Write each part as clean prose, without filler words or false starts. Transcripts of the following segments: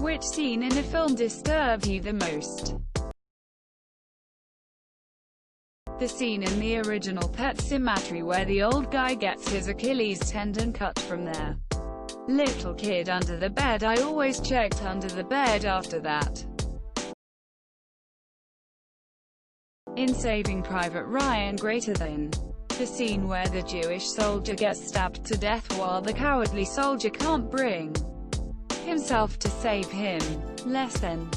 Which scene in a film disturbed you the most? The scene in the original Pet Sematary where the old guy gets his Achilles tendon cut from their little kid under the bed. I always checked under the bed after that. In Saving Private Ryan, greater than. The scene where the Jewish soldier gets stabbed to death while the cowardly soldier can't bring himself to save him. Less than.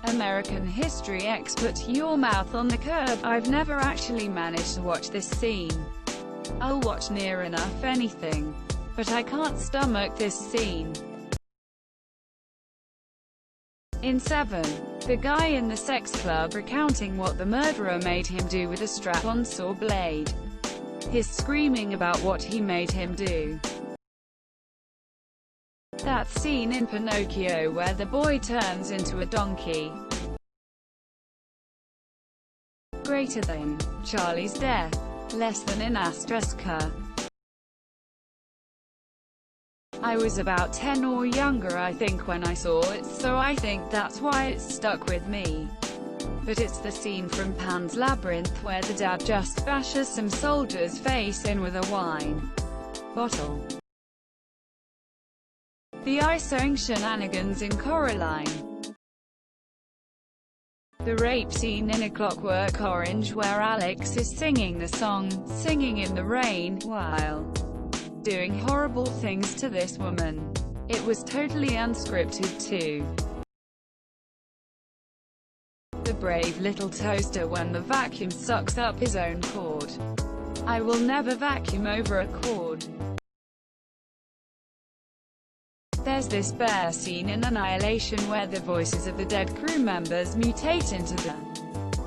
American history X. Put your mouth on the curb. I've never actually managed to watch this scene. I'll watch near enough anything, but I can't stomach this scene. In 7. The guy in the sex club recounting what the murderer made him do with a strap-on saw blade. His screaming about what he made him do. That scene in Pinocchio where the boy turns into a donkey. Greater than. Charlie's death. Less than in Astraska. I was about 10 or younger I think when I saw it, so I think that's why it stuck with me. But it's the scene from Pan's Labyrinth where the dad just bashes some soldier's face in with a wine bottle. The eye-sewing shenanigans in Coraline. The rape scene in A Clockwork Orange where Alex is singing the song, Singing in the Rain, while doing horrible things to this woman. It was totally unscripted too. The brave little toaster when the vacuum sucks up his own cord. I will never vacuum over a cord. There's this bear scene in Annihilation where the voices of the dead crew members mutate into the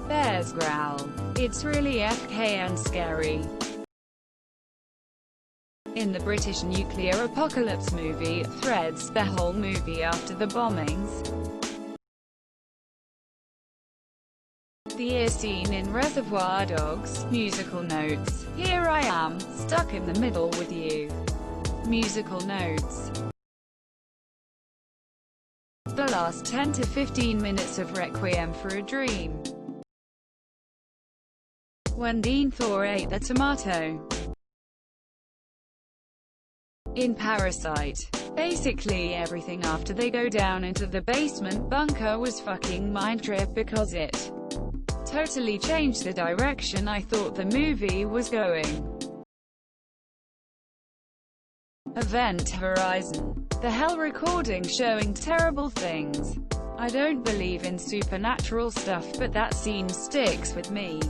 bear's growl. It's really FK and scary. In the British nuclear apocalypse movie, Threads, the whole movie after the bombings. The ear scene in Reservoir Dogs, musical notes. Here I am, stuck in the middle with you. Musical notes. The last 10 to 15 minutes of Requiem for a Dream. When Dean Thor ate the tomato. In Parasite. Basically everything after they go down into the basement bunker was fucking mind trip because it totally changed the direction I thought the movie was going. Event Horizon. The Hell recording showing terrible things. I don't believe in supernatural stuff, but that scene sticks with me.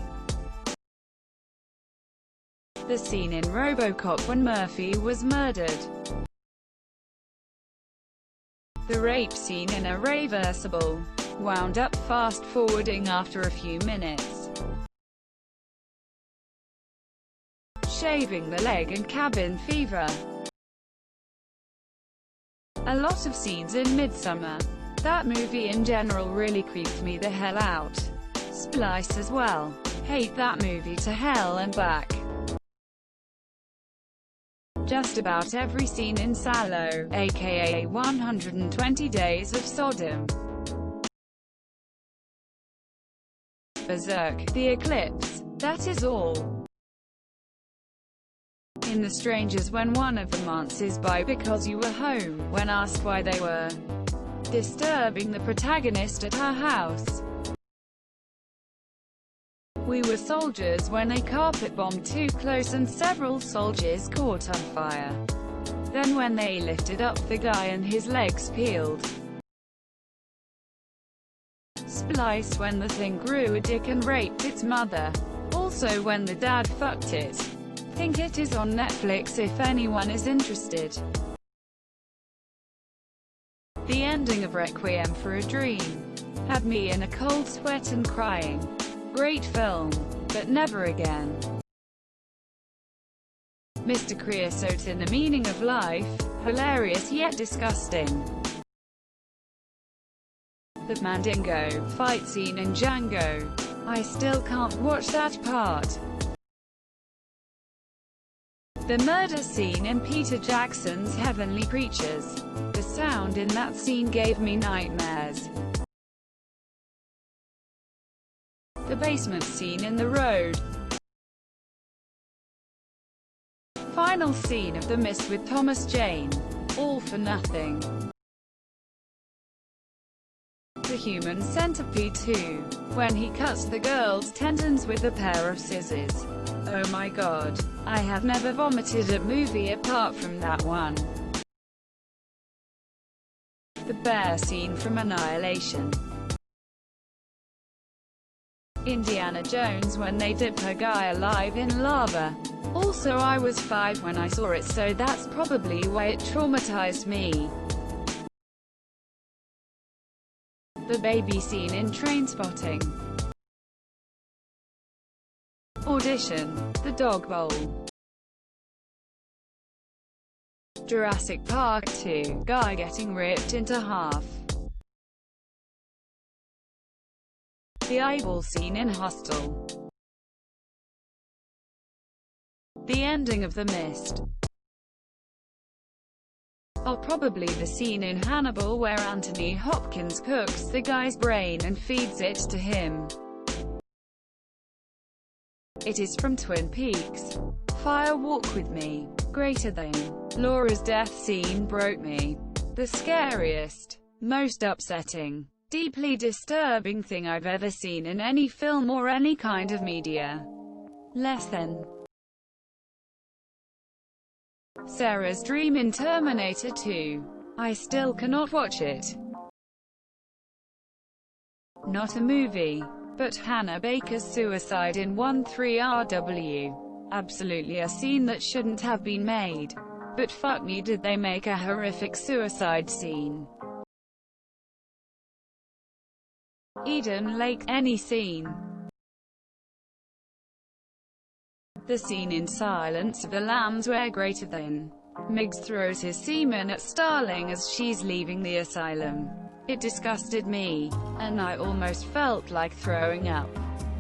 The scene in RoboCop when Murphy was murdered. The rape scene in Irreversible. Wound up fast-forwarding after a few minutes. Shaving the leg in Cabin Fever. A lot of scenes in Midsommar. That movie in general really creeped me the hell out. Splice as well. Hate that movie to hell and back. Just about every scene in Salò, aka 120 Days of Sodom. Berserk, The Eclipse. That is all. In The Strangers when one of them answers by "because you were home," when asked why they were disturbing the protagonist at her house. We Were Soldiers when a carpet bombed too close and several soldiers caught on fire. Then when they lifted up the guy and his legs peeled. Splice when the thing grew a dick and raped its mother. Also when the dad fucked it. Think it is on Netflix if anyone is interested. The ending of Requiem for a Dream had me in a cold sweat and crying. Great film, but never again. Mr. Creosote in The Meaning of Life, hilarious yet disgusting. The Mandingo fight scene in Django. I still can't watch that part. The murder scene in Peter Jackson's Heavenly Creatures. The happened in that scene gave me nightmares. The basement scene in The Road. Final scene of The Mist with Thomas Jane. All for nothing. The Human Centipede 2. When he cuts the girl's tendons with a pair of scissors. Oh my god. I have never vomited at movie apart from that one. The bear scene from Annihilation. Indiana Jones when they dip a guy alive in lava. Also I was 5 when I saw it, so that's probably why it traumatized me. The baby scene in Trainspotting. Audition. The Dog Bowl. Jurassic Park 2. Guy getting ripped into half. The eyeball scene in Hostel. The ending of The Mist. Probably the scene in Hannibal where Anthony Hopkins cooks the guy's brain and feeds it to him. It is from Twin Peaks. Fire Walk with Me. Greater Than. Laura's death scene broke me. The scariest, most upsetting, deeply disturbing thing I've ever seen in any film or any kind of media. Less Than. Sarah's dream in Terminator 2. I still cannot watch it. Not a movie, but Hannah Baker's suicide in 13RW. Absolutely a scene that shouldn't have been made. But fuck me, did they make a horrific suicide scene. Eden Lake, any scene. The scene in Silence of the Lambs where Greater Than. Miggs throws his semen at Starling as she's leaving the asylum. It disgusted me, and I almost felt like throwing up.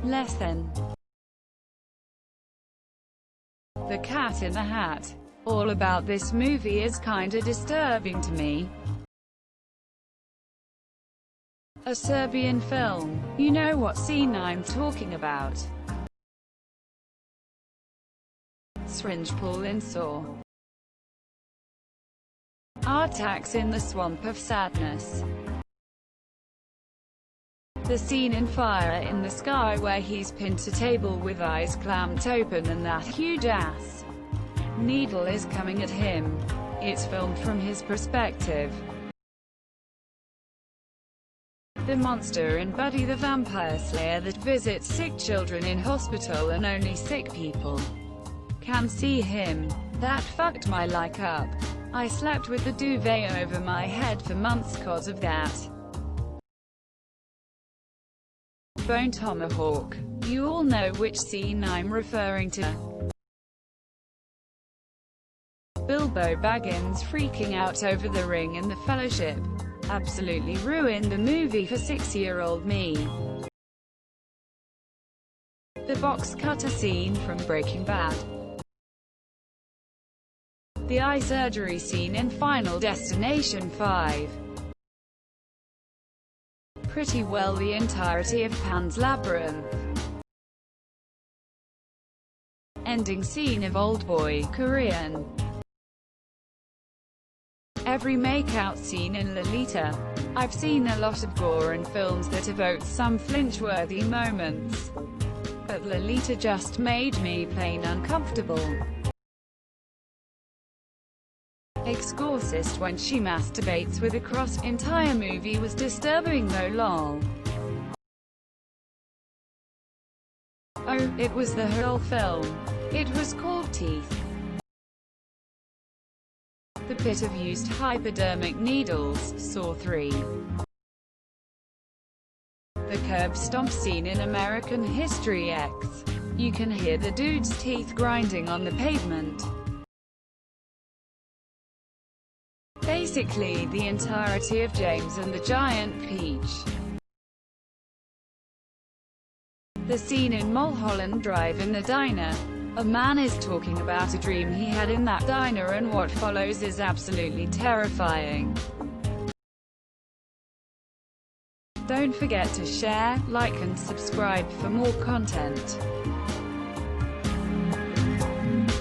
Less Than. The Cat in the Hat. All about this movie is kinda disturbing to me. A Serbian film. You know what scene I'm talking about. Syringe pool in Saw. Artax in the Swamp of Sadness. The scene in Fire in the Sky where he's pinned to table with eyes clamped open and that huge ass needle is coming at him. It's filmed from his perspective. The monster in Buddy the Vampire Slayer that visits sick children in hospital and only sick people can see him. That fucked my like up. I slept with the duvet over my head for months cause of that. Bone Tomahawk. You all know which scene I'm referring to. Bilbo Baggins freaking out over the ring in The Fellowship. Absolutely ruined the movie for 6-year-old me. The box cutter scene from Breaking Bad. The eye surgery scene in Final Destination 5. Pretty well the entirety of Pan's Labyrinth. Ending scene of Oldboy, Korean. Every makeout scene in Lolita. I've seen a lot of gore in films that evoke some flinch-worthy moments. But Lolita just made me plain uncomfortable. Exorcist when she masturbates with a cross. Entire movie was disturbing though lol. Oh, it was the whole film. It was called Teeth. The pit of used hypodermic needles, Saw 3. The curb stomp scene in American History X. You can hear the dude's teeth grinding on the pavement. Basically the entirety of James and the Giant Peach. The scene in Mulholland Drive in the diner. A man is talking about a dream he had in that diner and what follows is absolutely terrifying. Don't forget to share, like and subscribe for more content.